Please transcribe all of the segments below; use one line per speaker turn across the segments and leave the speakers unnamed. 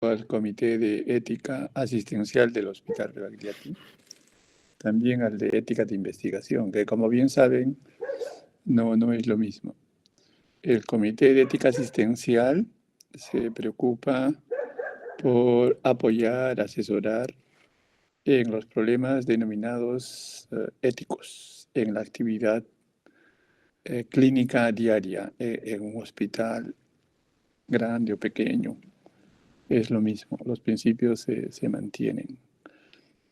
al Comité de Ética Asistencial del Hospital Rebagliati, también al de Ética de Investigación, que como bien saben, no es lo mismo. El Comité de Ética Asistencial se preocupa por apoyar, asesorar en los problemas denominados éticos en la actividad clínica diaria en un hospital grande o pequeño. Es lo mismo, los principios se mantienen.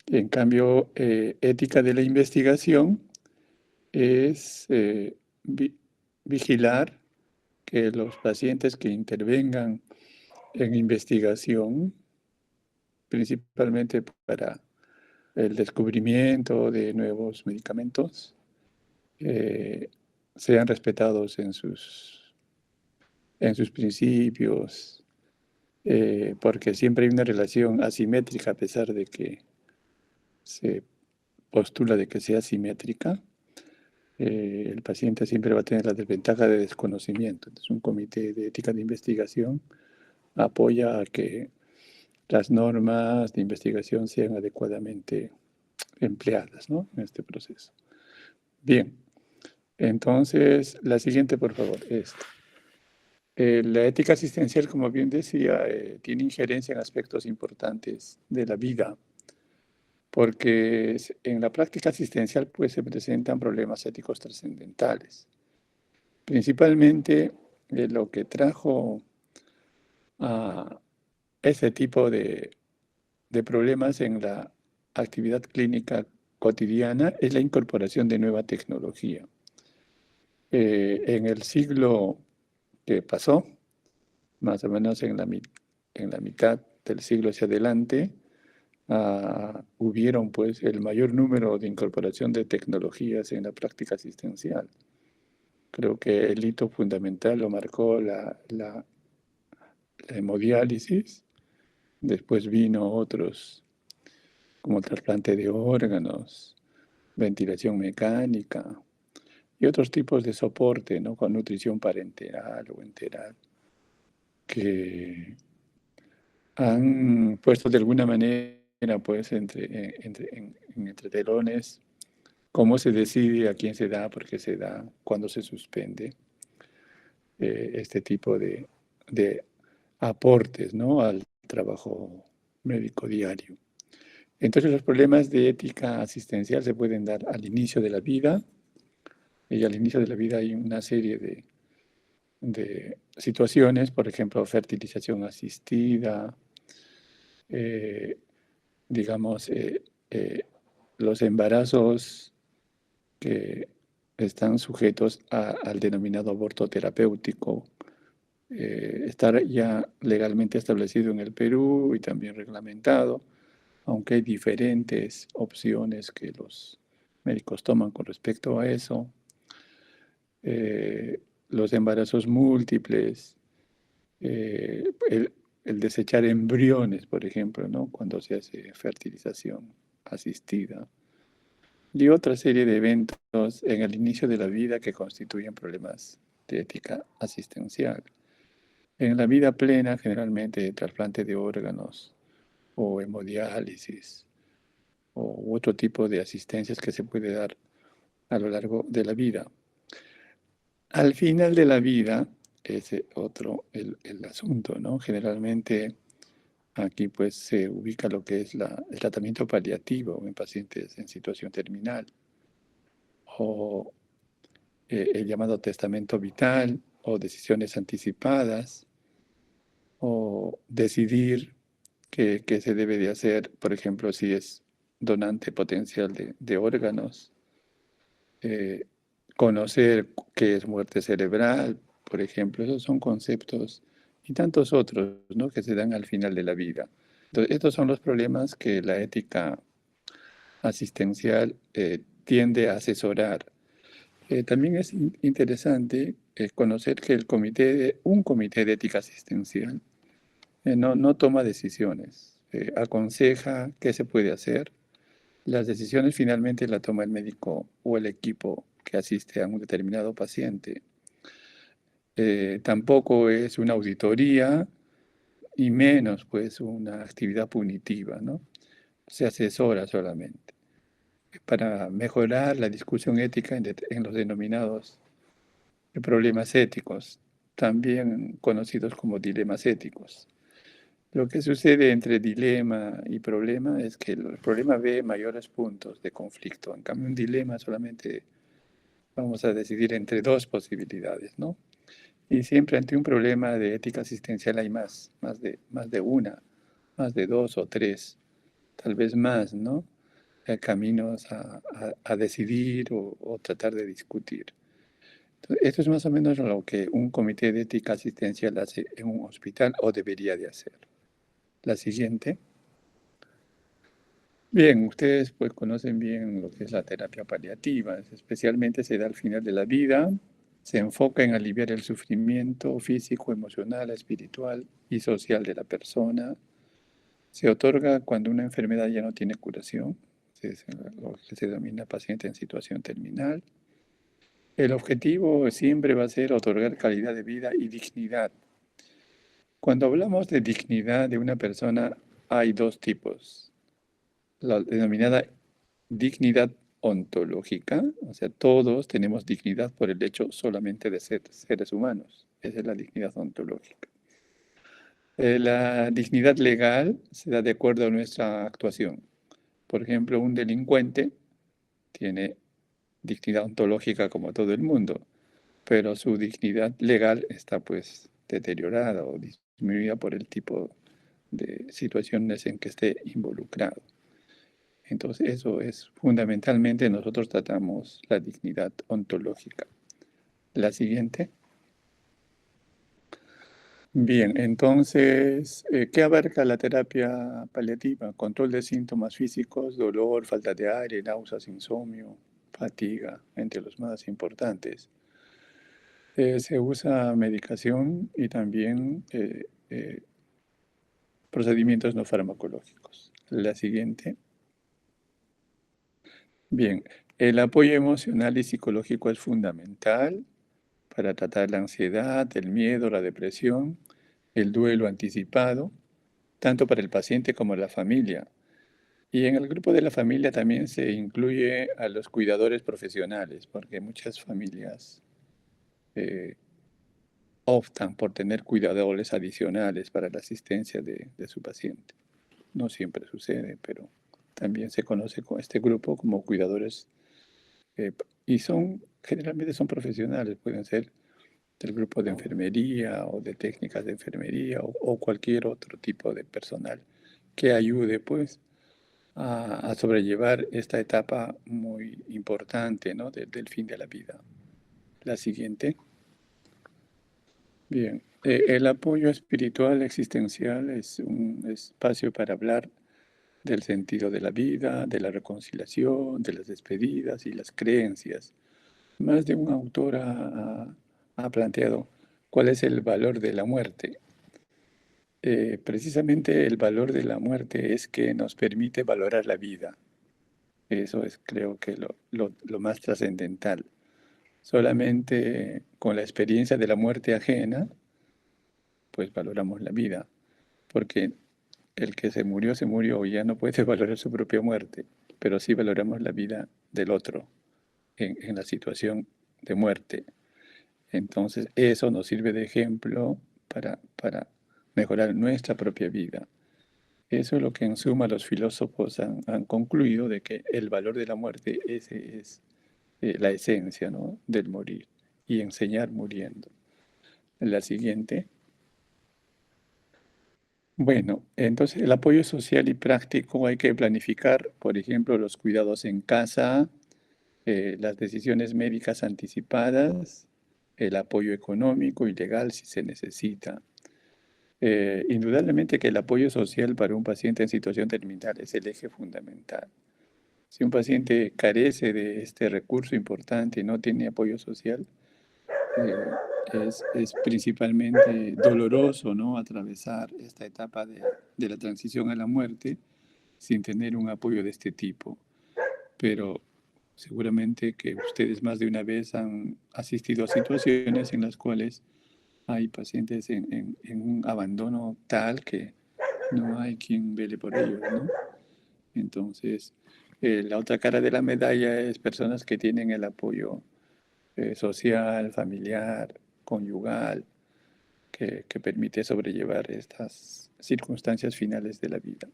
En cambio, ética de la investigación es vigilar que los pacientes que intervengan en investigación, principalmente para el descubrimiento de nuevos medicamentos, sean respetados en sus principios, porque siempre hay una relación asimétrica, a pesar de que se postula de que sea simétrica. El paciente siempre va a tener la desventaja de desconocimiento. Entonces, un comité de ética de investigación apoya a que las normas de investigación sean adecuadamente empleadas, ¿no?, en este proceso. Bien, entonces, la siguiente, por favor, es la ética asistencial, como bien decía, tiene injerencia en aspectos importantes de la vida, porque en la práctica asistencial pues, se presentan problemas éticos trascendentales. Principalmente lo que trajo a ese tipo de problemas en la actividad clínica cotidiana es la incorporación de nueva tecnología. En el siglo que pasó, más o menos en la mitad del siglo hacia adelante, hubieron pues el mayor número de incorporación de tecnologías en la práctica asistencial. Creo que el hito fundamental lo marcó la hemodiálisis, después vino otros como trasplante de órganos, ventilación mecánica y otros tipos de soporte, ¿no?, con nutrición parenteral o enteral, que han puesto de alguna manera pues entre telones cómo se decide, a quién se da, por qué se da, cuándo se suspende este tipo de aportes, ¿no?, al trabajo médico diario. Entonces los problemas de ética asistencial se pueden dar al inicio de la vida, y al inicio de la vida hay una serie de situaciones, por ejemplo, fertilización asistida, eh, digamos, los embarazos que están sujetos al denominado aborto terapéutico, está ya legalmente establecido en el Perú y también reglamentado, aunque hay diferentes opciones que los médicos toman con respecto a eso. Los embarazos múltiples, el desechar embriones, por ejemplo, ¿no?, cuando se hace fertilización asistida, y otra serie de eventos en el inicio de la vida que constituyen problemas de ética asistencial. En la vida plena, generalmente, trasplante de órganos o hemodiálisis o otro tipo de asistencias que se puede dar a lo largo de la vida. Al final de la vida, ese otro el asunto, ¿no? Generalmente aquí pues se ubica lo que es el tratamiento paliativo en pacientes en situación terminal, o el llamado testamento vital, o decisiones anticipadas, o decidir qué se debe de hacer, por ejemplo, si es donante potencial de órganos, eh, conocer qué es muerte cerebral, por ejemplo. Esos son conceptos y tantos otros, ¿no?, que se dan al final de la vida. Entonces, estos son los problemas que la ética asistencial tiende a asesorar. También es interesante conocer que un comité de ética asistencial no toma decisiones, aconseja qué se puede hacer. Las decisiones finalmente la toma el médico o el equipo que asiste a un determinado paciente. Tampoco es una auditoría y menos pues una actividad punitiva, ¿no? Se asesora solamente para mejorar la discusión ética en los denominados problemas éticos, también conocidos como dilemas éticos. Lo que sucede entre dilema y problema es que el problema ve mayores puntos de conflicto. En cambio, un dilema solamente vamos a decidir entre dos posibilidades, ¿no? Y siempre ante un problema de ética asistencial hay más de una, más de dos o tres, tal vez más, ¿no? Caminos a decidir o tratar de discutir. Entonces, esto es más o menos lo que un comité de ética asistencial hace en un hospital o debería de hacer. La siguiente. Bien, ustedes pues conocen bien lo que es la terapia paliativa, especialmente se da al final de la vida, se enfoca en aliviar el sufrimiento físico, emocional, espiritual y social de la persona. Se otorga cuando una enfermedad ya no tiene curación, es lo que se denomina paciente en situación terminal. El objetivo siempre va a ser otorgar calidad de vida y dignidad. Cuando hablamos de dignidad de una persona, hay dos tipos. La denominada dignidad ontológica, o sea, todos tenemos dignidad por el hecho solamente de ser seres humanos. Esa es la dignidad ontológica. La dignidad legal se da de acuerdo a nuestra actuación. Por ejemplo, un delincuente tiene dignidad ontológica como todo el mundo, pero su dignidad legal está pues deteriorada o disminuida por el tipo de situaciones en que esté involucrado. Entonces, eso es fundamentalmente nosotros tratamos la dignidad ontológica. La siguiente. Bien, entonces, ¿qué abarca la terapia paliativa? Control de síntomas físicos, dolor, falta de aire, náuseas, insomnio, fatiga, entre los más importantes. Se usa medicación y también procedimientos no farmacológicos. La siguiente. Bien, el apoyo emocional y psicológico es fundamental para tratar la ansiedad, el miedo, la depresión, el duelo anticipado, tanto para el paciente como la familia. Y en el grupo de la familia también se incluye a los cuidadores profesionales, porque muchas familias eh, optan por tener cuidadores adicionales para la asistencia de su paciente. No siempre sucede, pero también se conoce con este grupo como cuidadores eh, y generalmente son profesionales, pueden ser del grupo de enfermería o de técnicas de enfermería o cualquier otro tipo de personal que ayude pues a sobrellevar esta etapa muy importante, ¿no? Del fin de la vida. La siguiente. Bien, el apoyo espiritual existencial es un espacio para hablar del sentido de la vida, de la reconciliación, de las despedidas y las creencias. Más de un autor ha planteado cuál es el valor de la muerte. Precisamente el valor de la muerte es que nos permite valorar la vida. Eso es, creo que, lo más trascendental. Solamente con la experiencia de la muerte ajena, pues valoramos la vida, porque el que se murió, ya no puede valorar su propia muerte, pero sí valoramos la vida del otro en la situación de muerte. Entonces, eso nos sirve de ejemplo para mejorar nuestra propia vida. Eso es lo que en suma los filósofos han concluido de que el valor de la muerte ese es la esencia, ¿no? Del morir y enseñar muriendo. La siguiente. Bueno, entonces el apoyo social y práctico hay que planificar, por ejemplo, los cuidados en casa, las decisiones médicas anticipadas, el apoyo económico y legal si se necesita. Indudablemente que el apoyo social para un paciente en situación terminal es el eje fundamental. Si un paciente carece de este recurso importante y no tiene apoyo social, es principalmente doloroso, ¿no? Atravesar esta etapa de la transición a la muerte sin tener un apoyo de este tipo. Pero seguramente que ustedes más de una vez han asistido a situaciones en las cuales Hay pacientes en un abandono tal que no hay quien vele por ellos, ¿no? Entonces, la otra cara de la medalla es personas que tienen el apoyo social, familiar, conyugal, que permite sobrellevar estas circunstancias finales de la vida.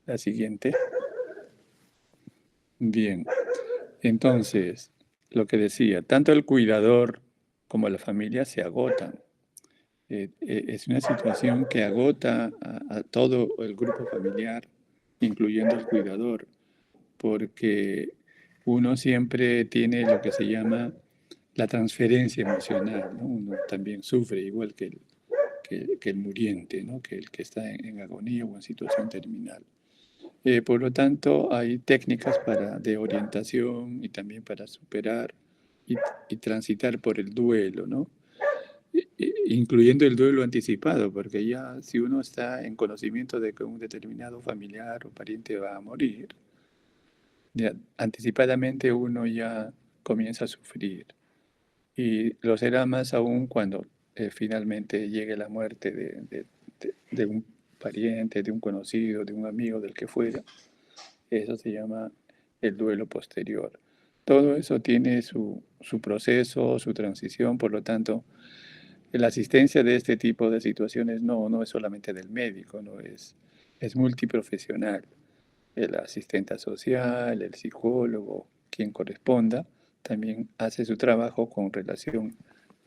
La siguiente. Bien, entonces, lo que decía, tanto el cuidador como la familia se agotan. Es una situación que agota a todo el grupo familiar, incluyendo el cuidador, porque uno siempre tiene lo que se llama la transferencia emocional, ¿no? Uno también sufre igual que el muriente, ¿no? Que el que está en agonía o en situación terminal. Por lo tanto, hay técnicas de orientación y también para superar y, y transitar por el duelo, ¿no? Incluyendo el duelo anticipado, porque ya si uno está en conocimiento de que un determinado familiar o pariente va a morir, ya anticipadamente uno ya comienza a sufrir. Y lo será más aún cuando finalmente llegue la muerte de un pariente, de un conocido, de un amigo, del que fuera. Eso se llama el duelo posterior. Todo eso tiene su proceso, su transición, por lo tanto, la asistencia de este tipo de situaciones no es solamente del médico, no es multiprofesional. El asistente social, el psicólogo, quien corresponda, también hace su trabajo con relación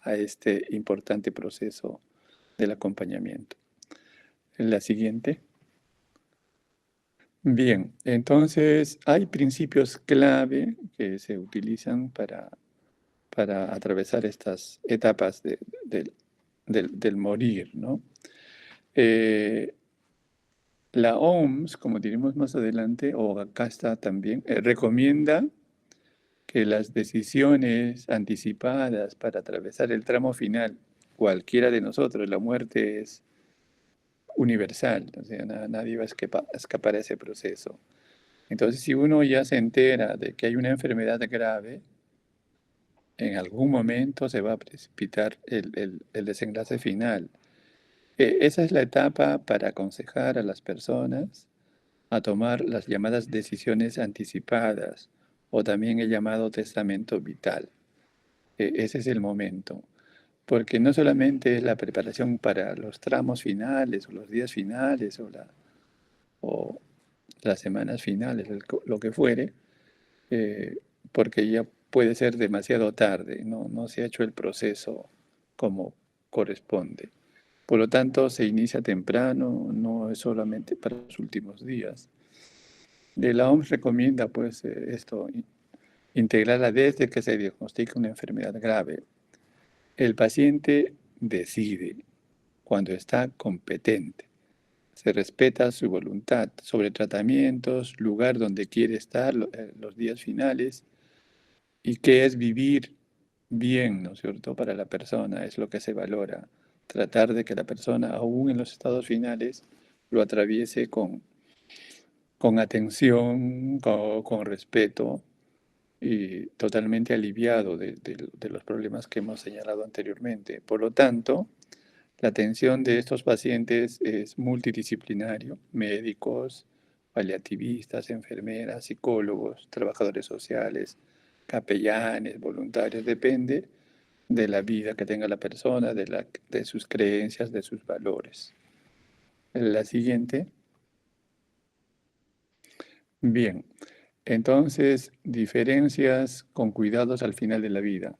a este importante proceso del acompañamiento. La siguiente. Bien, entonces hay principios clave que se utilizan para atravesar estas etapas del morir, ¿no? Eh, la OMS, como diremos más adelante, o acá está también, recomienda que las decisiones anticipadas para atravesar el tramo final, cualquiera de nosotros, la muerte es universal, o sea, nadie va a escapar a ese proceso. Entonces, si uno ya se entera de que hay una enfermedad grave, en algún momento se va a precipitar el desenlace final. Esa es la etapa para aconsejar a las personas a tomar las llamadas decisiones anticipadas o también el llamado testamento vital. Ese es el momento, porque no solamente es la preparación para los tramos finales o los días finales o las semanas finales, lo que fuere, eh, porque ya puede ser demasiado tarde, no se ha hecho el proceso como corresponde. Por lo tanto, se inicia temprano, no es solamente para los últimos días. La OMS recomienda pues esto, integrarla desde que se diagnostica una enfermedad grave. El paciente decide cuando está competente. Se respeta su voluntad sobre tratamientos, lugar donde quiere estar los días finales y qué es vivir bien, ¿no es cierto?, para la persona, es lo que se valora. Tratar de que la persona, aún en los estados finales, lo atraviese con atención, con respeto y totalmente aliviado de los problemas que hemos señalado anteriormente. Por lo tanto, la atención de estos pacientes es multidisciplinario, médicos, paliativistas, enfermeras, psicólogos, trabajadores sociales, capellanes, voluntarios, depende de la vida que tenga la persona, de sus creencias, de sus valores. La siguiente. Bien, entonces, diferencias con cuidados al final de la vida.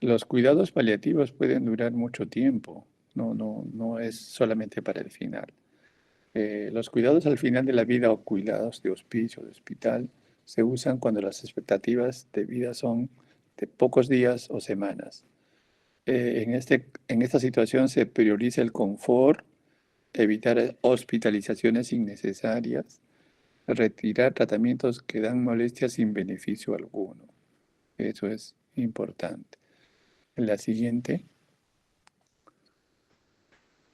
Los cuidados paliativos pueden durar mucho tiempo, no es solamente para el final. Los cuidados al final de la vida o cuidados de hospicio, de hospital, se usan cuando las expectativas de vida son de pocos días o semanas. En esta situación se prioriza el confort, evitar hospitalizaciones innecesarias, retirar tratamientos que dan molestias sin beneficio alguno. Eso es importante. La siguiente.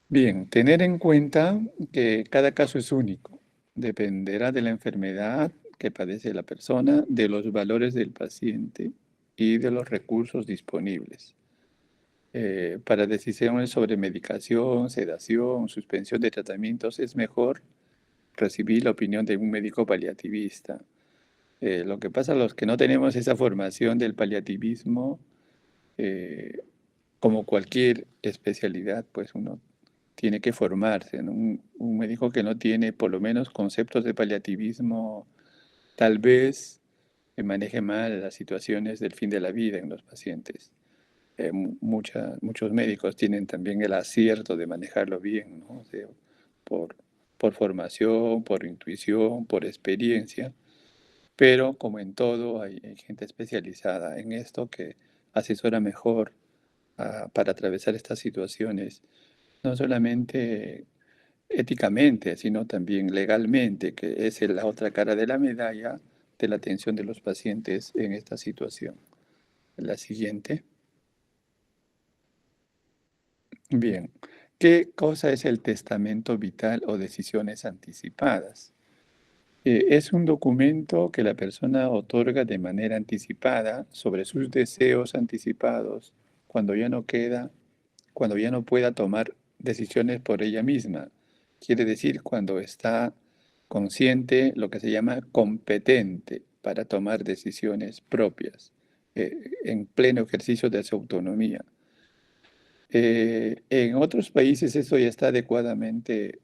Bien, tener en cuenta que cada caso es único. Dependerá de la enfermedad que padece la persona, de los valores del paciente y de los recursos disponibles. para decisiones sobre medicación, sedación, suspensión de tratamientos, es mejor recibir la opinión de un médico paliativista. Lo que pasa, los que no tenemos esa formación del paliativismo, eh, como cualquier especialidad, pues uno tiene que formarse, ¿no? Un médico que no tiene por lo menos conceptos de paliativismo, tal vez maneje mal las situaciones del fin de la vida en los pacientes. Muchos médicos tienen también el acierto de manejarlo bien, ¿no? O sea, por, por formación, por intuición, por experiencia, pero como en todo hay gente especializada en esto que asesora mejor para atravesar estas situaciones, no solamente éticamente, sino también legalmente, que es la otra cara de la medalla de la atención de los pacientes en esta situación. La siguiente. Bien, ¿qué cosa es el testamento vital o decisiones anticipadas? Es un documento que la persona otorga de manera anticipada sobre sus deseos anticipados cuando ya no queda, cuando ya no pueda tomar decisiones por ella misma. Quiere decir cuando está consciente, lo que se llama competente para tomar decisiones propias, en pleno ejercicio de su autonomía. En otros países eso ya está adecuadamente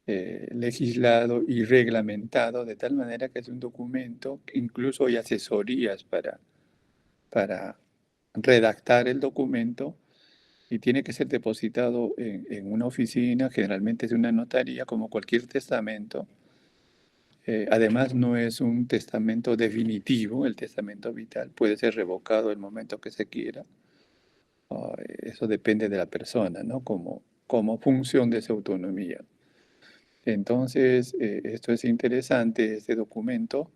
legislado y reglamentado de tal manera que es un documento, incluso hay asesorías para redactar el documento y tiene que ser depositado en una oficina, generalmente es una notaría, como cualquier testamento. Además, no es un testamento definitivo, el testamento vital puede ser revocado el momento que se quiera. Eso depende de la persona, ¿no? Como función de su autonomía. Entonces, esto es interesante, este documento.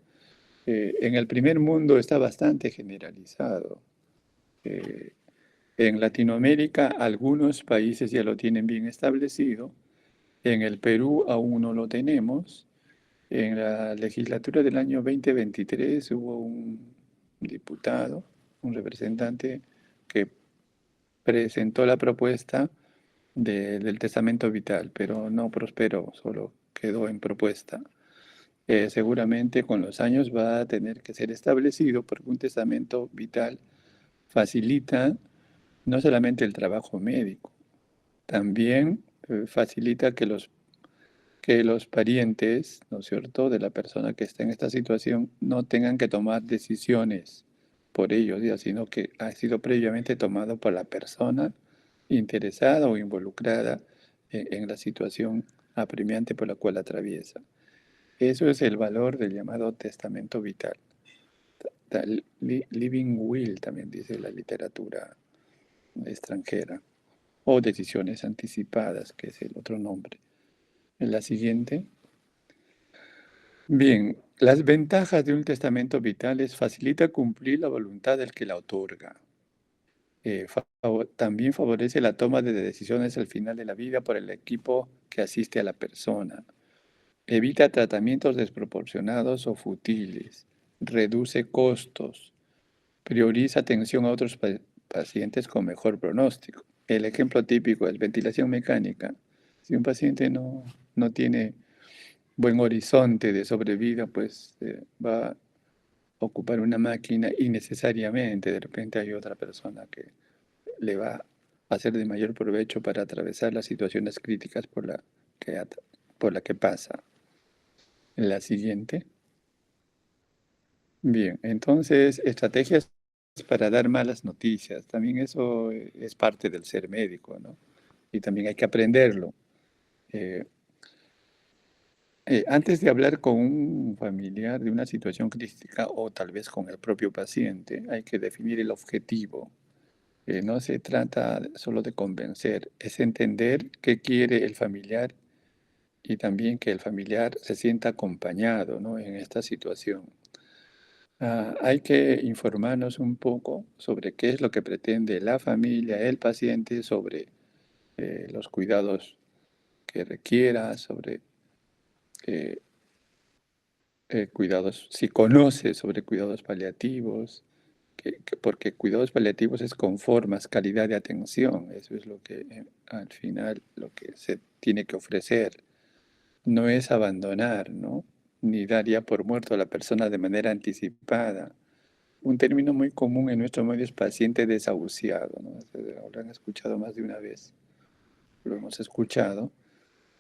En el primer mundo está bastante generalizado. Eh, en Latinoamérica, algunos países ya lo tienen bien establecido. En el Perú aún no lo tenemos. En la legislatura del año 2023 hubo un diputado, un representante, que presentó la propuesta del testamento vital, pero no prosperó, solo quedó en propuesta. Seguramente con los años va a tener que ser establecido porque un testamento vital facilita no solamente el trabajo médico, también facilita que los parientes, ¿no es cierto?, de la persona que está en esta situación no tengan que tomar decisiones por ellos, ya, sino que ha sido previamente tomado por la persona interesada o involucrada en la situación apremiante por la cual atraviesa. Eso es el valor del llamado testamento vital. Living will también dice la literatura extranjera, o decisiones anticipadas, que es el otro nombre. En la siguiente. Bien, las ventajas de un testamento vital es facilita cumplir la voluntad del que la otorga. También favorece la toma de decisiones al final de la vida por el equipo que asiste a la persona. Evita tratamientos desproporcionados o futiles. Reduce costos. Prioriza atención a otros pacientes con mejor pronóstico. El ejemplo típico es ventilación mecánica. Si un paciente no tiene buen horizonte de sobrevida, pues va a ocupar una máquina innecesariamente. De repente hay otra persona que le va a hacer de mayor provecho para atravesar las situaciones críticas por la que pasa. La siguiente. Bien, entonces, estrategias para dar malas noticias. También eso es parte del ser médico, ¿no? Y también hay que aprenderlo. Eh, Antes de hablar con un familiar de una situación crítica o tal vez con el propio paciente, hay que definir el objetivo. No se trata solo de convencer, es entender qué quiere el familiar y también que el familiar se sienta acompañado, ¿no?, en esta situación. Hay que informarnos un poco sobre qué es lo que pretende la familia, el paciente, sobre los cuidados que requiera, sobre eh, cuidados, si conoce sobre cuidados paliativos, porque cuidados paliativos es con formas, calidad de atención. Eso es lo que al final lo que se tiene que ofrecer. No es abandonar, ¿no? Ni dar ya por muerto a la persona de manera anticipada. Un término muy común en nuestro medio es paciente desahuciado, ¿no? Lo habrán escuchado más de una vez. Lo hemos escuchado,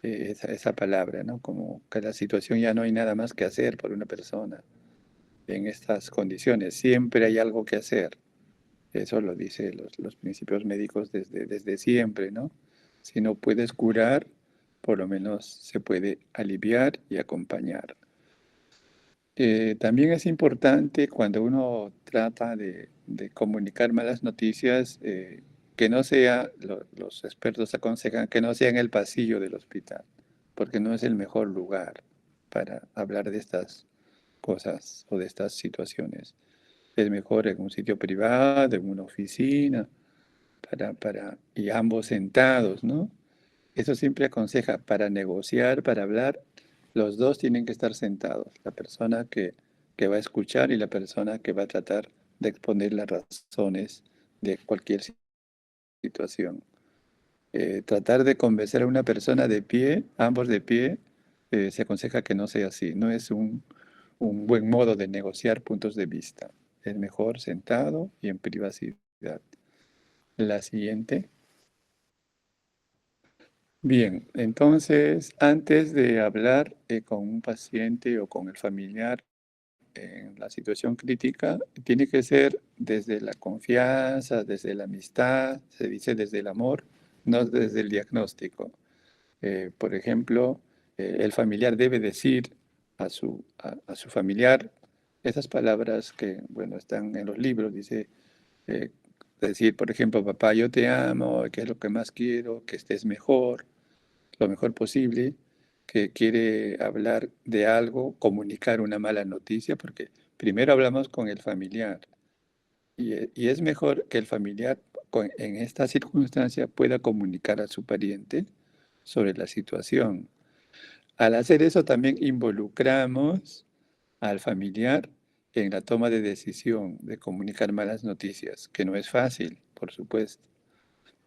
esa palabra, ¿no? Como que la situación ya no hay nada más que hacer por una persona en estas condiciones. Siempre hay algo que hacer. Eso lo dicen los principios médicos desde siempre, ¿no? Si no puedes curar, por lo menos se puede aliviar y acompañar. También es importante cuando uno trata de comunicar malas noticias, que no sea, los expertos aconsejan que no sea en el pasillo del hospital, porque no es el mejor lugar para hablar de estas cosas o de estas situaciones. Es mejor en un sitio privado, en una oficina, y ambos sentados, ¿no? Eso siempre aconseja para negociar, para hablar, los dos tienen que estar sentados, la persona que va a escuchar y la persona que va a tratar de exponer las razones de cualquier situación. Tratar de convencer a una persona de pie, ambos de pie, se aconseja que no sea así. No es un buen modo de negociar puntos de vista. Es mejor sentado y en privacidad. La siguiente. Bien, entonces, antes de hablar con un paciente o con el familiar en la situación crítica, tiene que ser desde la confianza, desde la amistad, se dice desde el amor, no desde el diagnóstico. Por ejemplo, el familiar debe decir a su familiar esas palabras que, bueno, están en los libros, dice, eh, decir, por ejemplo, papá, yo te amo, que es lo que más quiero, que estés mejor, lo mejor posible, que quiere hablar de algo, comunicar una mala noticia, porque primero hablamos con el familiar y es mejor que el familiar en esta circunstancia pueda comunicar a su pariente sobre la situación. Al hacer eso también involucramos al familiar en la toma de decisión de comunicar malas noticias, que no es fácil, por supuesto.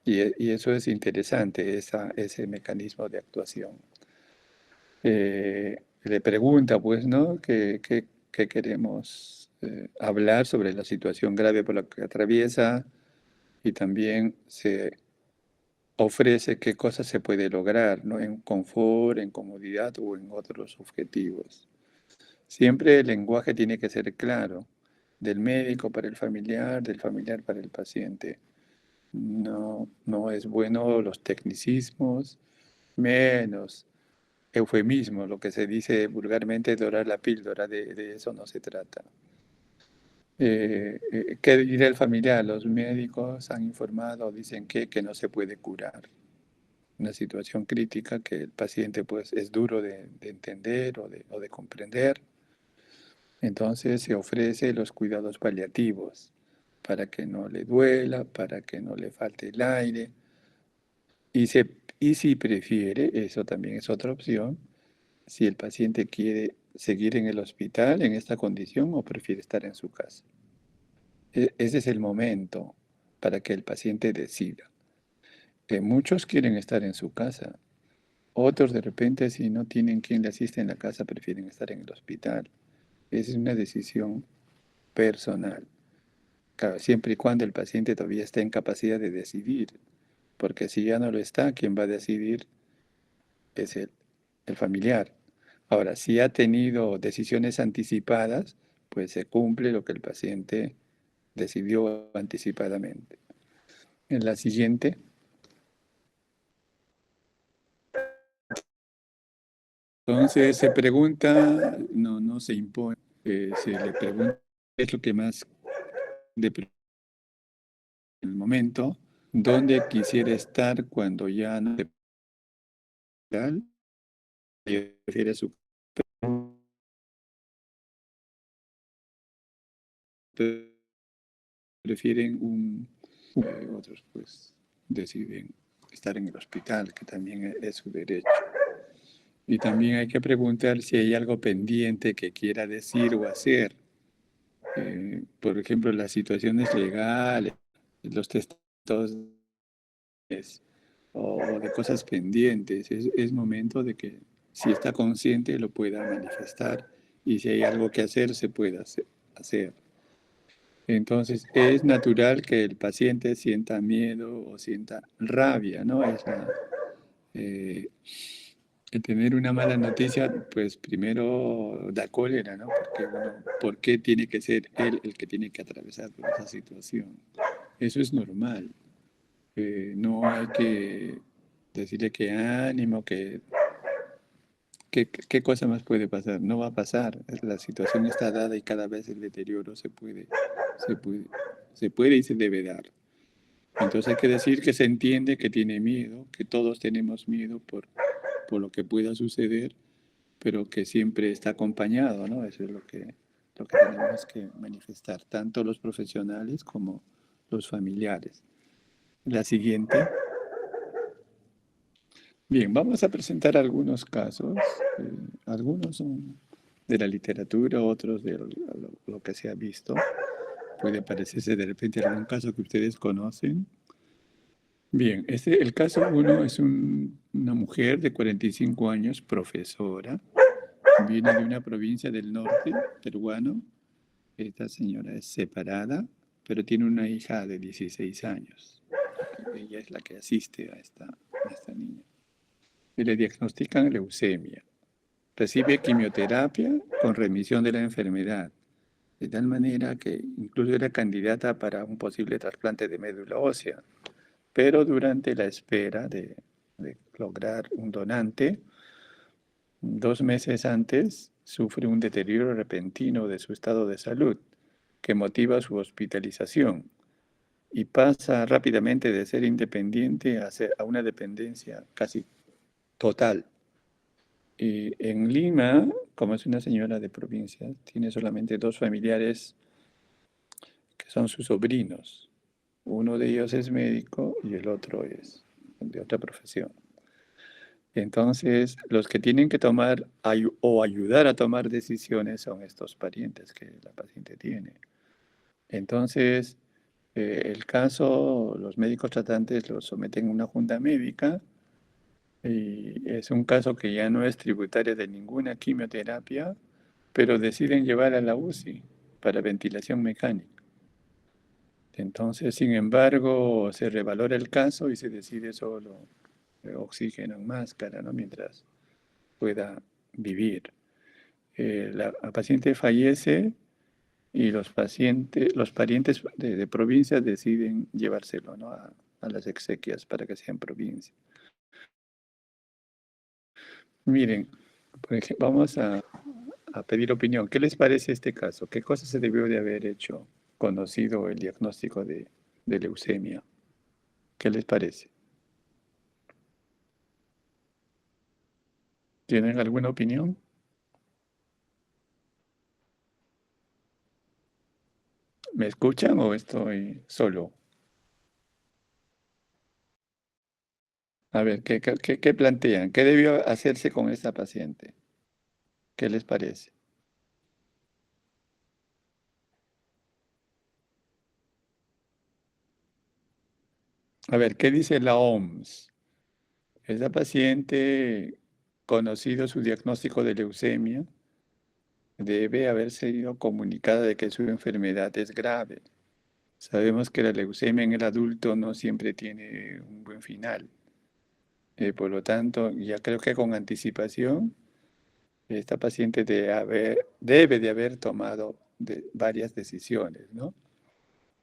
Y eso es interesante, ese mecanismo de actuación. Le pregunta, pues, ¿no? ¿Qué queremos hablar sobre la situación grave por la que atraviesa? Y también se ofrece qué cosas se puede lograr, ¿no? En confort, en comodidad o en otros objetivos. Siempre el lenguaje tiene que ser claro, del médico para el familiar, del familiar para el paciente. No es bueno los tecnicismos, menos eufemismo, lo que se dice vulgarmente dorar la píldora, de eso no se trata. ¿Qué dirá el familiar? Los médicos han informado, dicen que no se puede curar. Una situación crítica que el paciente pues es duro de entender o de comprender. Entonces se ofrece los cuidados paliativos para que no le duela, para que no le falte el aire. Y si prefiere, eso también es otra opción, si el paciente quiere seguir en el hospital en esta condición o prefiere estar en su casa. Ese es el momento para que el paciente decida. Muchos quieren estar en su casa, otros de repente si no tienen quien le asiste en la casa prefieren estar en el hospital. Esa es una decisión personal. Claro, siempre y cuando el paciente todavía esté en capacidad de decidir, porque si ya no lo está, quien va a decidir es el familiar. Ahora, si ha tenido decisiones anticipadas, pues se cumple lo que el paciente decidió anticipadamente. En la siguiente, entonces se pregunta, no se impone, se le pregunta qué es lo que más en el momento, dónde quisiera estar cuando ya no se refiere a su prefieren otros pues deciden estar en el hospital, que también es su derecho. Y también hay que preguntar si hay algo pendiente que quiera decir o hacer. por ejemplo, las situaciones legales, los testigos o de cosas pendientes. Es momento de que si está consciente lo pueda manifestar y si hay algo que hacer, se pueda hacer. Entonces, es natural que el paciente sienta miedo o sienta rabia, ¿no? Eh, el tener una mala noticia, pues primero da cólera, ¿no? Porque, bueno, ¿por qué tiene que ser él el que tiene que atravesar por esa situación? Eso es normal. No hay que decirle que ánimo, qué cosa más puede pasar. No va a pasar. La situación está dada y cada vez el deterioro se puede, se puede y se debe dar. Entonces hay que decir que se entiende que tiene miedo, que todos tenemos miedo por lo que pueda suceder, pero que siempre está acompañado, ¿no? Eso es lo que tenemos que manifestar, tanto los profesionales como los familiares. La siguiente. Bien, vamos a presentar algunos casos. Algunos son de la literatura, otros de lo que se ha visto. Puede parecerse de repente algún caso que ustedes conocen. Bien, el caso uno es una mujer de 45 años, profesora, viene de una provincia del norte peruano. Esta señora es separada, pero tiene una hija de 16 años. Ella es la que asiste a esta niña. Y le diagnostican leucemia. Recibe quimioterapia con remisión de la enfermedad, de tal manera que incluso era candidata para un posible trasplante de médula ósea. Pero durante la espera de lograr un donante, 2 meses antes sufre un deterioro repentino de su estado de salud que motiva su hospitalización y pasa rápidamente de ser independiente a una dependencia casi total. Y en Lima, como es una señora de provincia, tiene solamente 2 familiares que son sus sobrinos. Uno de ellos es médico y el otro es de otra profesión. Entonces, los que tienen que tomar o ayudar a tomar decisiones son estos parientes que la paciente tiene. Entonces, el caso, los médicos tratantes lo someten a una junta médica y es un caso que ya no es tributario de ninguna quimioterapia, pero deciden llevar a la UCI para ventilación mecánica. Entonces, sin embargo, se revalora el caso y se decide solo oxígeno en máscara, ¿no? Mientras pueda vivir. La paciente fallece y los parientes de provincia deciden llevárselo, ¿no? a las exequias para que sea en provincia. Miren, por ejemplo, vamos a pedir opinión. ¿Qué les parece este caso? ¿Qué cosas se debió de haber hecho conocido el diagnóstico de leucemia? ¿Qué les parece? ¿Tienen alguna opinión? ¿Me escuchan o estoy solo? A ver, ¿qué plantean? ¿Qué debió hacerse con esta paciente? ¿Qué les parece? A ver, ¿qué dice la OMS? Esa paciente, conocido su diagnóstico de leucemia, debe haber sido comunicada de que su enfermedad es grave. Sabemos que la leucemia en el adulto no siempre tiene un buen final. Por lo tanto, ya creo que con anticipación, esta paciente debe de haber tomado varias decisiones, ¿no?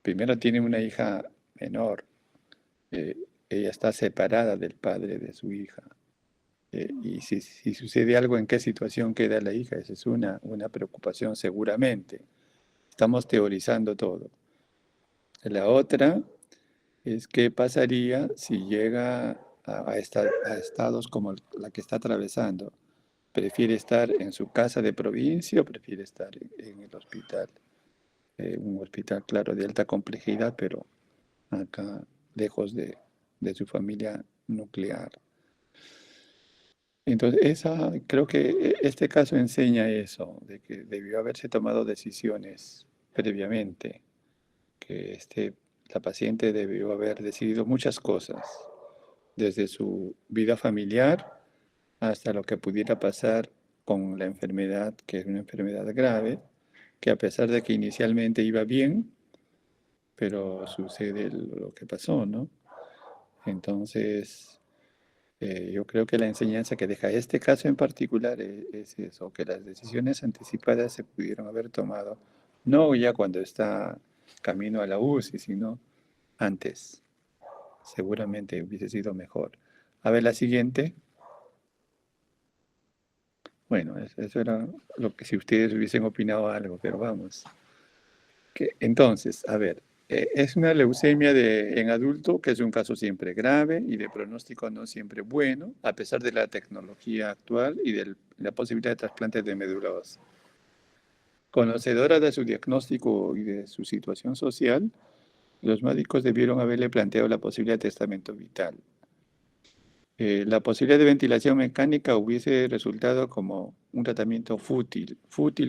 Primero tiene una hija menor. eh, Ella está separada del padre de su hija. Y si sucede algo, ¿en qué situación queda la hija? Esa es una preocupación seguramente. Estamos teorizando todo. La otra es qué pasaría si llega a estados como la que está atravesando. ¿Prefiere estar en su casa de provincia o prefiere estar en el hospital? Un hospital, claro, de alta complejidad, pero acá lejos de su familia nuclear. Entonces, creo que este caso enseña eso, de que debió haberse tomado decisiones previamente, que la paciente debió haber decidido muchas cosas, desde su vida familiar hasta lo que pudiera pasar con la enfermedad, que es una enfermedad grave, que a pesar de que inicialmente iba bien, pero sucede lo que pasó, ¿no? Entonces, yo creo que la enseñanza que deja este caso en particular es eso, que las decisiones anticipadas se pudieron haber tomado, no ya cuando está camino a la UCI, sino antes. Seguramente hubiese sido mejor. A ver, la siguiente. Bueno, eso era lo que si ustedes hubiesen opinado algo, pero vamos. Entonces, a ver, es una leucemia en adulto, que es un caso siempre grave y de pronóstico no siempre bueno, a pesar de la tecnología actual y de la posibilidad de trasplantes de médula ósea. Conocedora de su diagnóstico y de su situación social, los médicos debieron haberle planteado la posibilidad de testamento vital. La posibilidad de ventilación mecánica hubiese resultado como un tratamiento fútil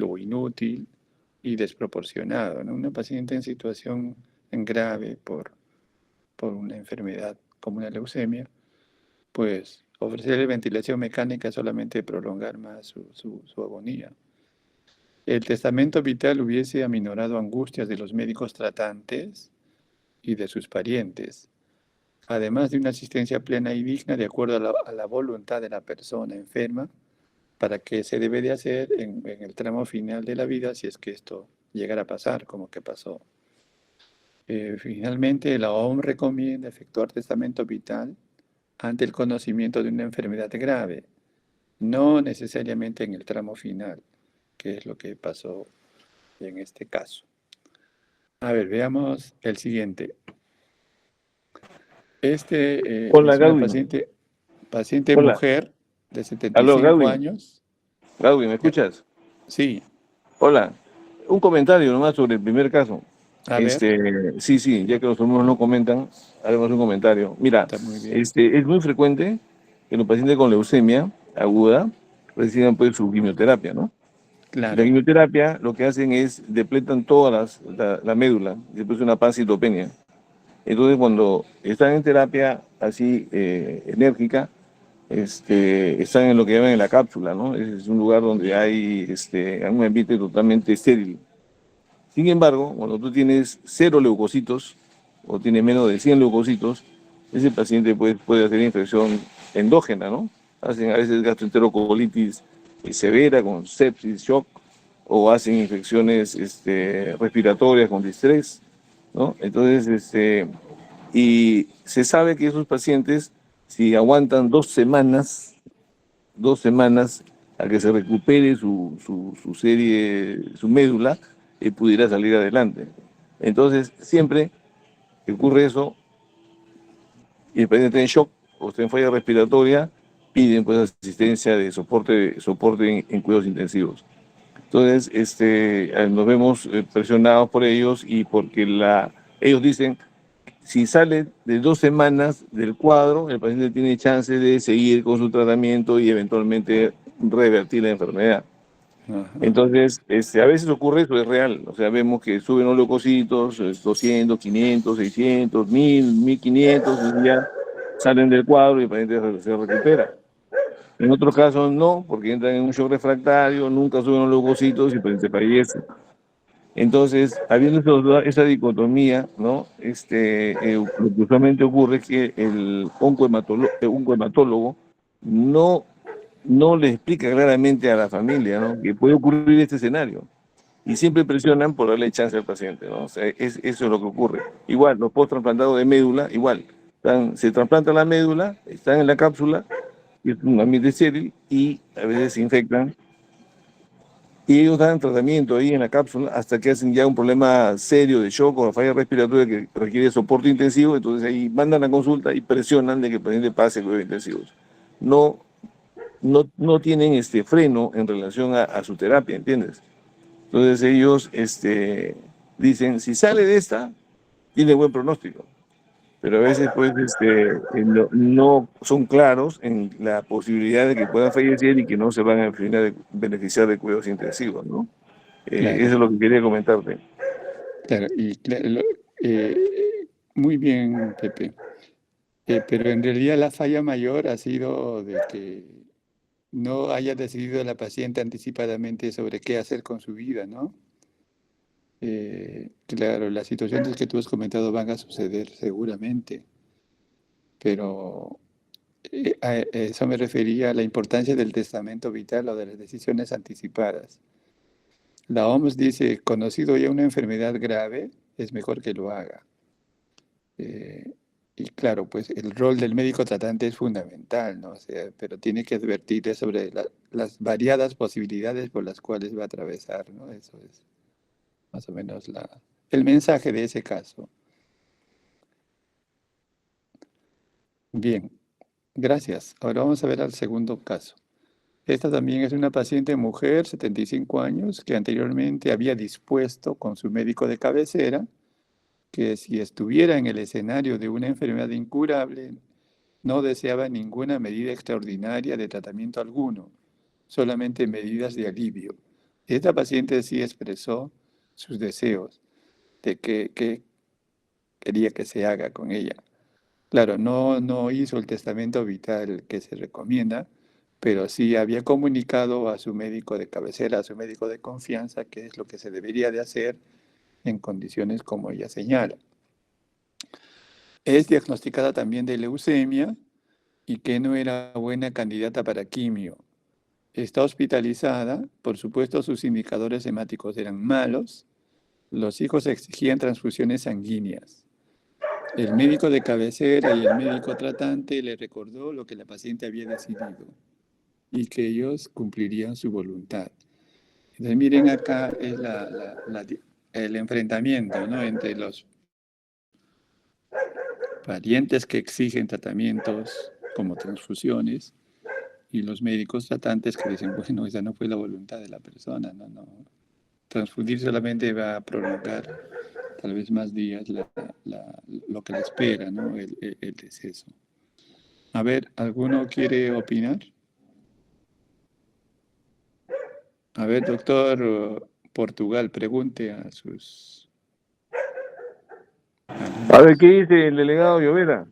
o inútil y desproporcionado, ¿no? Una paciente en situación grave por una enfermedad como una leucemia, pues ofrecerle ventilación mecánica solamente prolongar más su agonía. El testamento vital hubiese aminorado angustias de los médicos tratantes y de sus parientes, además de una asistencia plena y digna de acuerdo a la voluntad de la persona enferma, para qué se debe de hacer en el tramo final de la vida si es que esto llegara a pasar, como que pasó. Finalmente, la OMS recomienda efectuar testamento vital ante el conocimiento de una enfermedad grave, no necesariamente en el tramo final, que es lo que pasó en este caso. A ver, veamos el siguiente.
Hola,
Es una
Gaudí.
paciente
Hola.
mujer de
Aló,
75
Gaudí.
años.
Gaudí, ¿me
Ya,
escuchas?
sí,
Hola. Un comentario nomás sobre el primer caso.
a ver,
Sí, ya que los alumnos no comentan, haremos un comentario. Mira,
está muy bien.
es muy frecuente que los pacientes con leucemia aguda reciban pues su quimioterapia, ¿no? Y la
Claro.
quimioterapia lo que hacen es depletan toda la médula, y se produce una pancitopenia. Entonces, cuando están en terapia así enérgica, están en lo que llaman en la cápsula, ¿no? Es un lugar donde hay un ambiente totalmente estéril. Sin embargo, cuando tú tienes cero leucocitos o tienes menos de 100 leucocitos, ese paciente puede hacer infección endógena, ¿no? Hacen a veces gastroenterocolitis severa con sepsis, shock, o hacen infecciones respiratorias con distrés, ¿no? Entonces, y se sabe que esos pacientes, si aguantan 2 semanas a que se recupere su médula, pudiera salir adelante. Entonces, siempre que ocurre eso, y el paciente está en shock o está en falla respiratoria, piden pues asistencia de soporte en cuidados intensivos. Entonces, nos vemos presionados por ellos y porque ellos dicen, si sale de 2 semanas del cuadro, el paciente tiene chance de seguir con su tratamiento y eventualmente revertir la enfermedad.
Ajá.
Entonces, a veces ocurre eso, es real. O sea, vemos que suben los leucocitos, 200, 500, 600, 1000, 1500, y ya salen del cuadro y el paciente se recupera. En otros casos no, porque entran en un shock refractario, nunca suben los leucocitos y el paciente fallece. Entonces, habiendo esa dicotomía, ¿no? Lo que usualmente ocurre es que el oncohematólogo no, no le explica claramente a la familia, ¿no?, que puede ocurrir este escenario. Y siempre presionan por darle chance al paciente, ¿no? O sea, eso es lo que ocurre. Igual, los post-trasplantados de médula, igual. Se trasplanta la médula, están en la cápsula, que es un ambiente estéril, y a veces se infectan y ellos dan tratamiento ahí en la cápsula hasta que hacen ya un problema serio de shock o falla respiratoria que requiere soporte intensivo. Entonces ahí mandan la consulta y presionan de que el paciente pase cuidados intensivos. No, no tienen freno en relación a su terapia, ¿entiendes? Entonces ellos dicen, si sale de esta, tiene buen pronóstico. Pero a veces pues no son claros en la posibilidad de que puedan fallecer y que no se van a beneficiar de cuidados intensivos, ¿no? Eso
Claro.
es lo que quería comentarte.
Claro, y muy bien, Pepe. Pero en realidad la falla mayor ha sido de que no haya decidido la paciente anticipadamente sobre qué hacer con su vida, ¿no? Claro, las situaciones que tú has comentado van a suceder seguramente, pero a eso me refería a la importancia del testamento vital o de las decisiones anticipadas. La OMS dice, conocido ya una enfermedad grave, es mejor que lo haga. Eh, y claro, pues el rol del médico tratante es fundamental, ¿no? O sea, pero tiene que advertirle sobre las variadas posibilidades por las cuales va a atravesar, ¿no? Eso es más o menos el mensaje de ese caso. Bien, gracias. Ahora vamos a ver al segundo caso. Esta también es una paciente mujer, 75 años, que anteriormente había dispuesto con su médico de cabecera que si estuviera en el escenario de una enfermedad incurable, no deseaba ninguna medida extraordinaria de tratamiento alguno, solamente medidas de alivio. Esta paciente sí expresó sus deseos de que quería que se haga con ella. Claro, no hizo el testamento vital que se recomienda, pero sí había comunicado a su médico de cabecera, a su médico de confianza, qué es lo que se debería de hacer en condiciones como ella señala. Es diagnosticada también de leucemia y que no era buena candidata para quimio. Está hospitalizada, por supuesto sus indicadores hemáticos eran malos, los hijos exigían transfusiones sanguíneas. El médico de cabecera y el médico tratante le recordó lo que la paciente había decidido y que ellos cumplirían su voluntad. Entonces miren acá es el enfrentamiento, ¿no? Entre los parientes que exigen tratamientos como transfusiones y los médicos tratantes que dicen, bueno, esa no fue la voluntad de la persona, no. Transfundir solamente va a prolongar tal vez más días lo que le espera, ¿no? El deceso. A ver, ¿alguno quiere opinar? A ver, doctor Portugal, pregunte a sus
A ver, ¿qué
alumnos.
dice el delegado Llovera?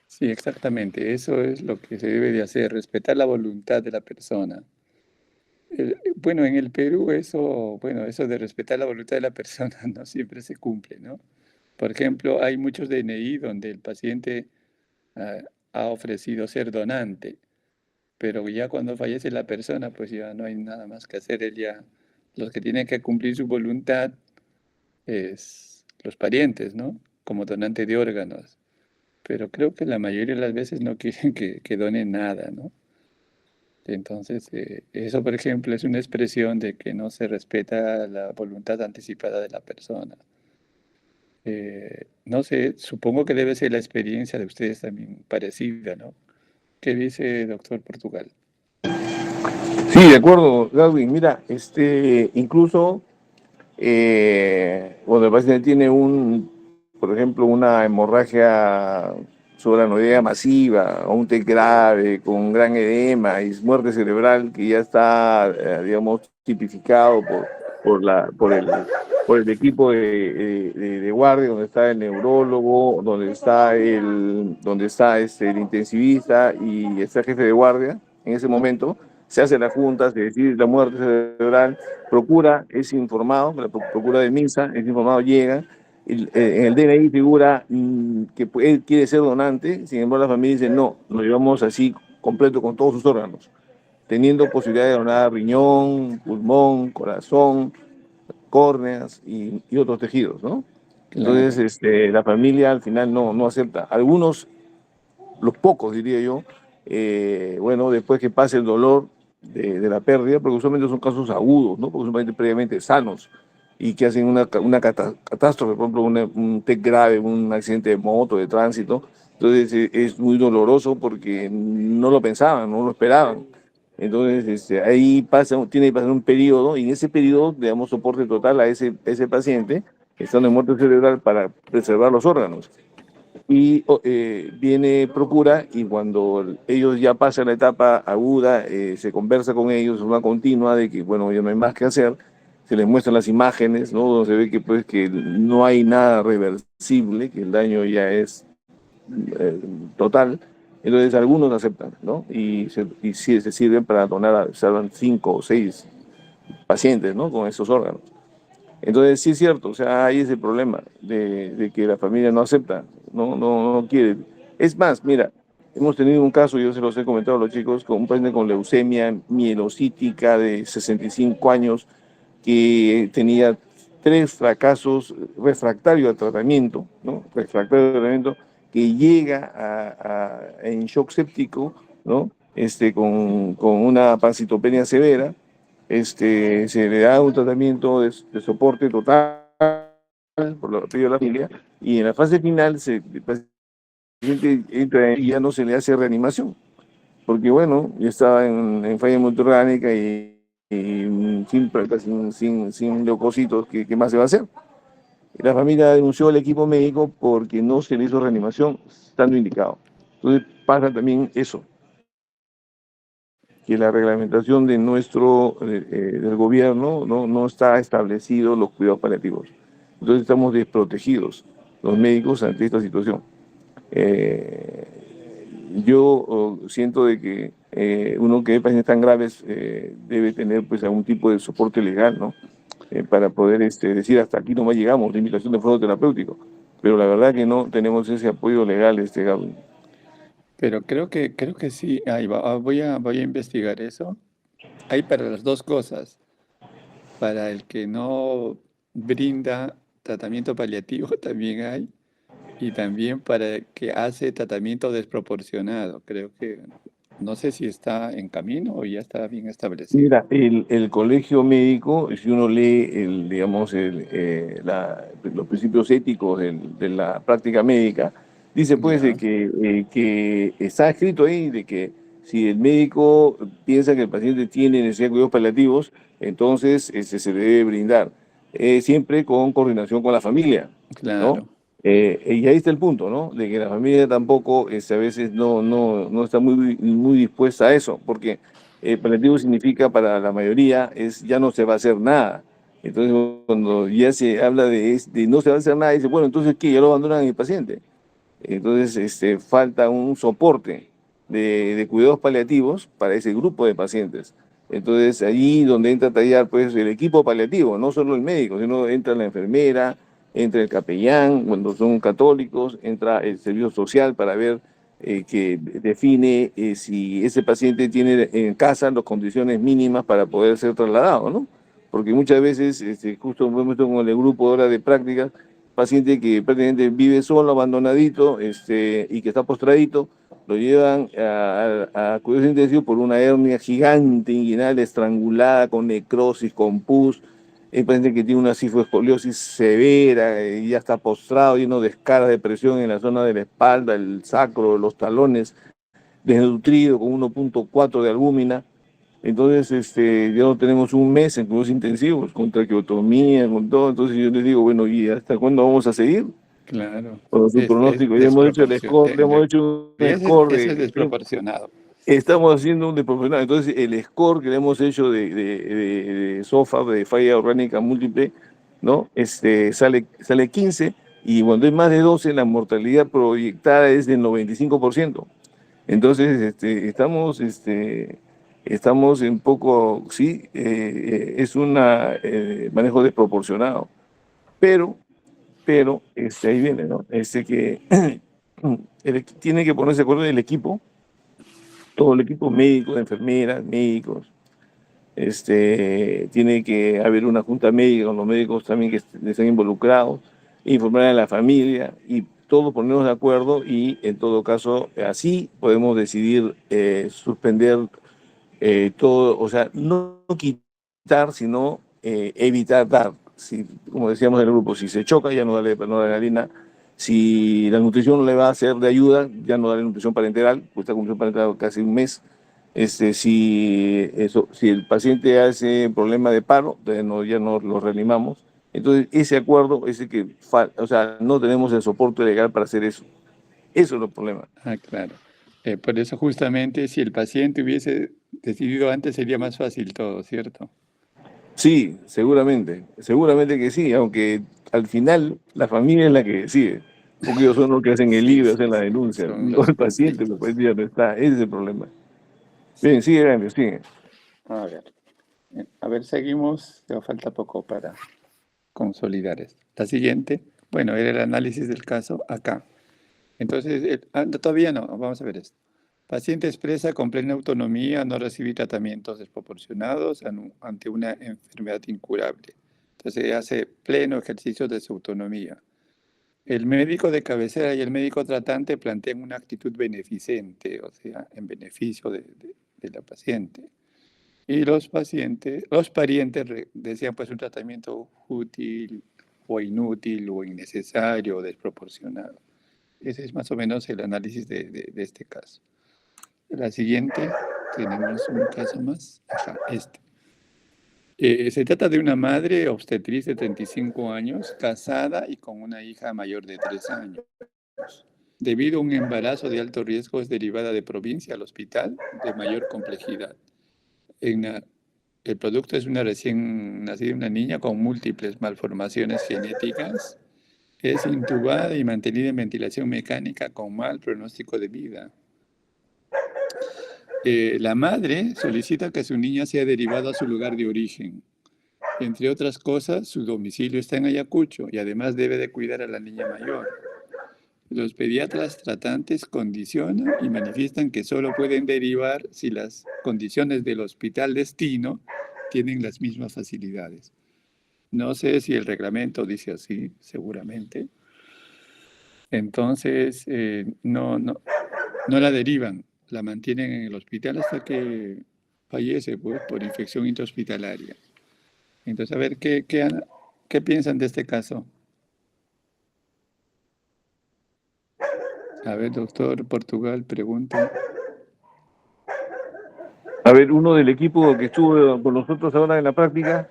Sí, exactamente. Eso es lo que se debe de hacer, respetar la voluntad de la persona. Bueno, en el Perú eso de respetar la voluntad de la persona no siempre se cumple, ¿no? Por ejemplo, hay muchos DNI donde el paciente ah, ha ofrecido ser donante, pero ya cuando fallece la persona, pues ya no hay nada más que hacer. Los que tienen que cumplir su voluntad es los parientes, ¿no? Como donante de órganos. Pero creo que la mayoría de las veces no quieren que done nada, ¿no? Entonces, eso, por ejemplo, es una expresión de que no se respeta la voluntad anticipada de la persona. No sé, supongo que debe ser la experiencia de ustedes también parecida, ¿no? ¿Qué dice doctor Portugal?
Sí, de acuerdo, Gavin. Mira, incluso cuando el paciente tiene por ejemplo, una hemorragia subaracnoidea masiva o un TEC grave con gran edema y muerte cerebral que ya está, digamos, tipificado por el equipo de guardia, donde está el neurólogo, donde está el intensivista y está el jefe de guardia, en ese momento se hace la junta, se decide la muerte cerebral, procura es informado, la procura de MINSA es informado, llega, en el DNI figura que él quiere ser donante, sin embargo la familia dice no, lo llevamos así completo con todos sus órganos, teniendo posibilidad de donar riñón, pulmón, corazón, córneas y otros tejidos, ¿no? Entonces,
claro.
la familia al final no acepta. Algunos, los pocos diría yo, bueno, después que pase el dolor de la pérdida, porque usualmente son casos agudos, ¿no? Porque son pacientes previamente sanos y que hacen una catástrofe, por ejemplo, un TEC grave, un accidente de moto, de tránsito. Entonces es muy doloroso porque no lo pensaban, no lo esperaban. Entonces ahí tiene que pasar un periodo y en ese periodo le damos soporte total a ese paciente estando en muerte cerebral para preservar los órganos y viene Procura y cuando ellos ya pasan la etapa aguda, se conversa con ellos, una continua de que, bueno, ya no hay más que hacer, se les muestran las imágenes, ¿no? Donde se ve que, pues, que no hay nada reversible, que el daño ya es eh, total. Entonces algunos aceptan, ¿no? Y sí, se sirven para donar, salvan 5 o 6 pacientes, ¿no? Con esos órganos. Entonces, sí es cierto, o sea, hay ese problema de que la familia no acepta, no quiere. Es más, mira, hemos tenido un caso, yo se los he comentado a los chicos, con un paciente con leucemia mielocítica de 65 años que tenía 3 fracasos refractario al tratamiento, ¿no? Refractario al tratamiento, que llega en shock séptico, ¿no? Con una pancitopenia severa, se le da un tratamiento de soporte total por lo pedido de la familia, y en la fase final el paciente entra y ya no se le hace reanimación, porque bueno, ya estaba en falla multiorgánica y sin leucocitos, ¿qué más se va a hacer? Y la familia denunció al equipo médico porque no se le hizo reanimación estando indicado. Entonces pasa también eso, que la reglamentación del gobierno no está establecido los cuidados paliativos. Entonces estamos desprotegidos los médicos ante esta situación. Eh, yo siento de que uno que ve pacientes tan graves debe tener pues algún tipo de soporte legal, ¿no? Para poder decir hasta aquí nomás llegamos, limitación de foro terapéutico. Pero la verdad que no tenemos ese apoyo legal, Gabriel.
Pero creo que sí. Ahí va. Voy a investigar eso. Hay para las dos cosas. Para el que no brinda tratamiento paliativo también hay. Y también para el que hace tratamiento desproporcionado. Creo que no sé si está en camino o ya está bien establecido.
Mira, el colegio médico, si uno lee digamos, los principios éticos de la práctica médica, dice pues de
Ya,
que está escrito ahí de que si el médico piensa que el paciente tiene necesidad de cuidados paliativos, entonces se le debe brindar, siempre con coordinación con la familia, ¿no?
claro,
Y ahí está el punto, ¿no? De que la familia tampoco a veces no está muy dispuesta a eso, porque paliativo significa para la mayoría es ya no se va a hacer nada. Entonces, cuando ya se habla de no se va a hacer nada, dice, bueno, entonces, ¿qué? Ya lo abandonan el paciente. Entonces, falta un soporte de cuidados paliativos para ese grupo de pacientes. Entonces, allí donde entra a tallar pues, el equipo paliativo, no solo el médico, sino entra la enfermera, entra el capellán, cuando son católicos, entra el servicio social para ver que define si ese paciente tiene en casa las condiciones mínimas para poder ser trasladado, ¿no? Porque muchas veces, justo hemos visto con el grupo ahora de prácticas, paciente que prácticamente vive solo, abandonadito, y que está postradito, lo llevan a cuidados intensivos por una hernia gigante inguinal estrangulada con necrosis, con pus. Es paciente que tiene una cifoescoliosis severa y ya está postrado, lleno de escaras de presión en la zona de la espalda, el sacro, los talones, desnutrido con 1,4 de albúmina. Entonces, ya no tenemos un mes en cuidados intensivos, con traqueotomía, con todo. Entonces yo les digo, bueno, ¿y hasta cuándo vamos a seguir?
claro.
Con su
Es
pronóstico. Ya hemos hecho el
desproporcionado.
score, le hemos hecho un score
Ese es desproporcionado.
estamos haciendo un desproporcionado. Entonces, el score que le hemos hecho de SOFA, de falla orgánica múltiple, ¿no? Sale 15 y cuando hay más de 12 la mortalidad proyectada es del 95%. Entonces, estamos un poco, sí, es un manejo desproporcionado, pero, ahí viene, ¿no? Que tiene que ponerse de acuerdo el equipo, todo el equipo médico, enfermeras, médicos, tiene que haber una junta médica con los médicos también que estén involucrados, informar a la familia y todos ponernos de acuerdo y en todo caso así podemos decidir suspender todo, o sea, no quitar, sino evitar dar. Si, como decíamos en el grupo, si se choca, ya no da harina. Si la nutrición no le va a ser de ayuda, ya no darle nutrición parenteral, pues está con nutrición parenteral casi un mes. Si el paciente hace problema de paro, entonces ya no lo reanimamos. Entonces, ese acuerdo es el que o sea, no tenemos el soporte legal para hacer eso. Eso es el problema.
Ah, claro. Por eso justamente si el paciente hubiese decidido antes sería más fácil todo, ¿cierto?
Sí, seguramente que sí, aunque al final la familia es la que decide, porque ellos son los que hacen el
Sí,
libro,
sí,
hacen la
sí.
denuncia,
Son
no
los
el paciente, porque el
conflictos.
paciente ya no está, ese es el problema.
Sí.
Bien, sigue, grande, sigue.
A ver. A ver, seguimos. Ya falta poco para consolidar esto. La siguiente, bueno, era el análisis del caso acá. Entonces, no, todavía no, vamos a ver esto. Paciente expresa con plena autonomía no recibir tratamientos desproporcionados ante una enfermedad incurable. Entonces, hace pleno ejercicio de su autonomía. El médico de cabecera y el médico tratante plantean una actitud beneficente, o sea, en beneficio de la paciente. Y los parientes decían pues un tratamiento útil o inútil o innecesario o desproporcionado. Ese es más o menos el análisis de este caso. La siguiente, tenemos un caso más. Ajá, este. Se trata de una madre obstetriz de 35 años, casada y con una hija mayor de 3 años. Debido a un embarazo de alto riesgo, es derivada de provincia al hospital de mayor complejidad. En el producto es una recién nacida una niña con múltiples malformaciones genéticas. Es intubada y mantenida en ventilación mecánica con mal pronóstico de vida. La madre solicita que su niña sea derivada a su lugar de origen. Entre otras cosas, su domicilio está en Ayacucho y además debe de cuidar a la niña mayor. Los pediatras tratantes condicionan y manifiestan que solo pueden derivar si las condiciones del hospital destino tienen las mismas facilidades. No sé si el reglamento dice así, seguramente. Entonces, no la derivan, la mantienen en el hospital hasta que fallece pues, por infección intrahospitalaria. Entonces, a ver, ¿qué piensan de este caso? A ver, doctor Portugal, pregunta.
A ver, uno del equipo que estuvo con nosotros ahora en la práctica,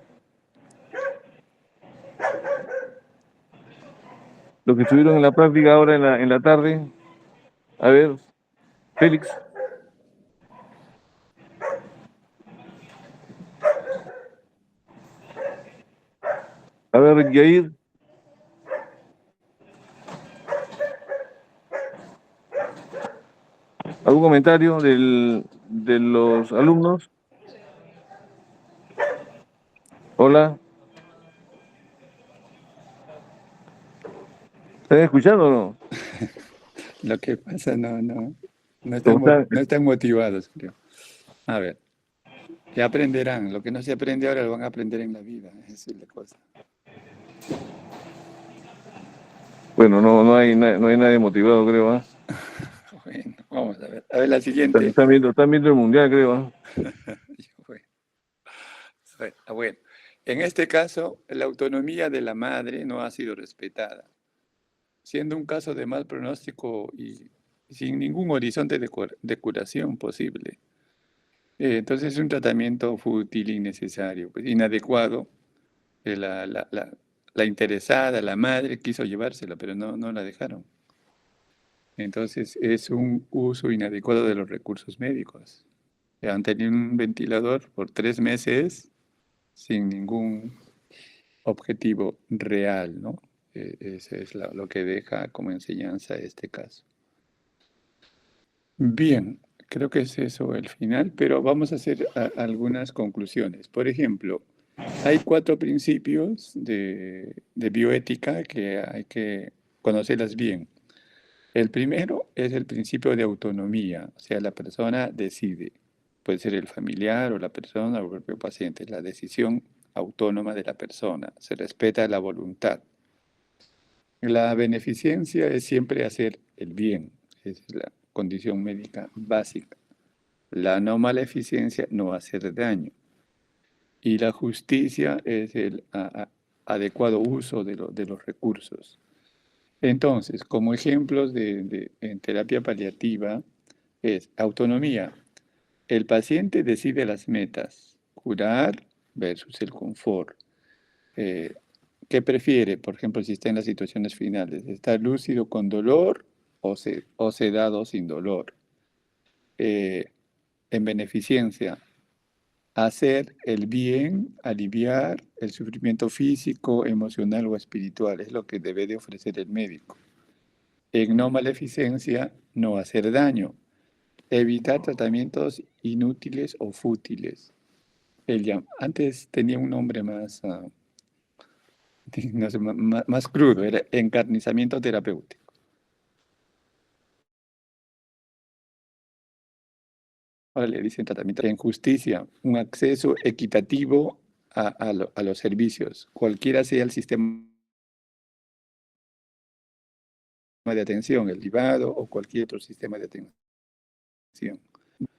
los que estuvieron en la práctica ahora en la tarde, a ver, Félix, a ver, Yair, ¿algún comentario de los alumnos? Hola, ¿están escuchando o no?
Lo que pasa,
¿Cómo están?
no están motivados, creo. A ver, ya aprenderán. Lo que no se aprende ahora lo van a aprender en la vida. Esa es la cosa.
Bueno, no hay nadie motivado, creo, ¿ah?
Bueno, vamos a ver. A ver, la siguiente.
Están viendo el mundial, creo, ¿ah?
Bueno, bueno, en este caso, la autonomía de la madre no ha sido respetada, siendo un caso de mal pronóstico y sin ningún horizonte de curación posible. Entonces es un tratamiento fútil, innecesario, pues, inadecuado. La interesada, la madre, quiso llevársela, pero no la dejaron. Entonces es un uso inadecuado de los recursos médicos. Han tenido un ventilador por 3 meses sin ningún objetivo real, ¿no? Ese es lo que deja como enseñanza este caso. Bien, creo que es eso el final, pero vamos a hacer algunas conclusiones. Por ejemplo, hay 4 principios de bioética que hay que conocerlas bien. El primero es el principio de autonomía, o sea, la persona decide, puede ser el familiar o la persona o el propio paciente, la decisión autónoma de la persona, se respeta la voluntad. La beneficencia es siempre hacer el bien, esa es la condición médica básica. La no maleficencia, no hacer daño. Y la justicia es el adecuado uso de los recursos. Entonces, como ejemplos en terapia paliativa, es autonomía. El paciente decide las metas, curar versus el confort. Eh, ¿Qué prefiere? Por ejemplo, si está en las situaciones finales, ¿estar lúcido con dolor o sedado sin dolor? Eh, en beneficencia, hacer el bien, aliviar el sufrimiento físico, emocional o espiritual, es lo que debe de ofrecer el médico. En no maleficencia, no hacer daño, evitar tratamientos inútiles o fútiles. Antes tenía un nombre más, no sé, más crudo, era encarnizamiento terapéutico. Ahora le dicen tratamiento en justicia, un acceso equitativo a los servicios, cualquiera sea el sistema de atención, el privado o cualquier otro sistema de atención.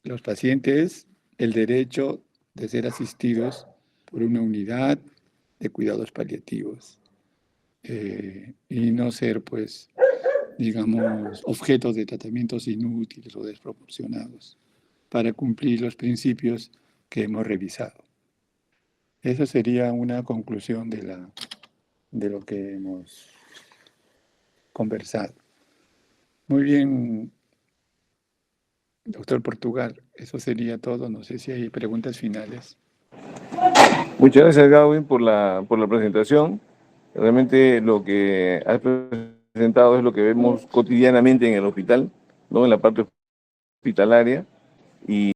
Los pacientes, el derecho de ser asistidos por una unidad de cuidados paliativos y no ser, pues, digamos, objetos de tratamientos inútiles o desproporcionados para cumplir los principios que hemos revisado. Esa sería una conclusión de lo que hemos conversado. Muy bien, doctor Portugal, eso sería todo. No sé si hay preguntas finales.
Muchas gracias, Gavin, por la presentación. Realmente lo que has presentado es lo que vemos cotidianamente en el hospital, ¿no? En la parte hospitalaria. Y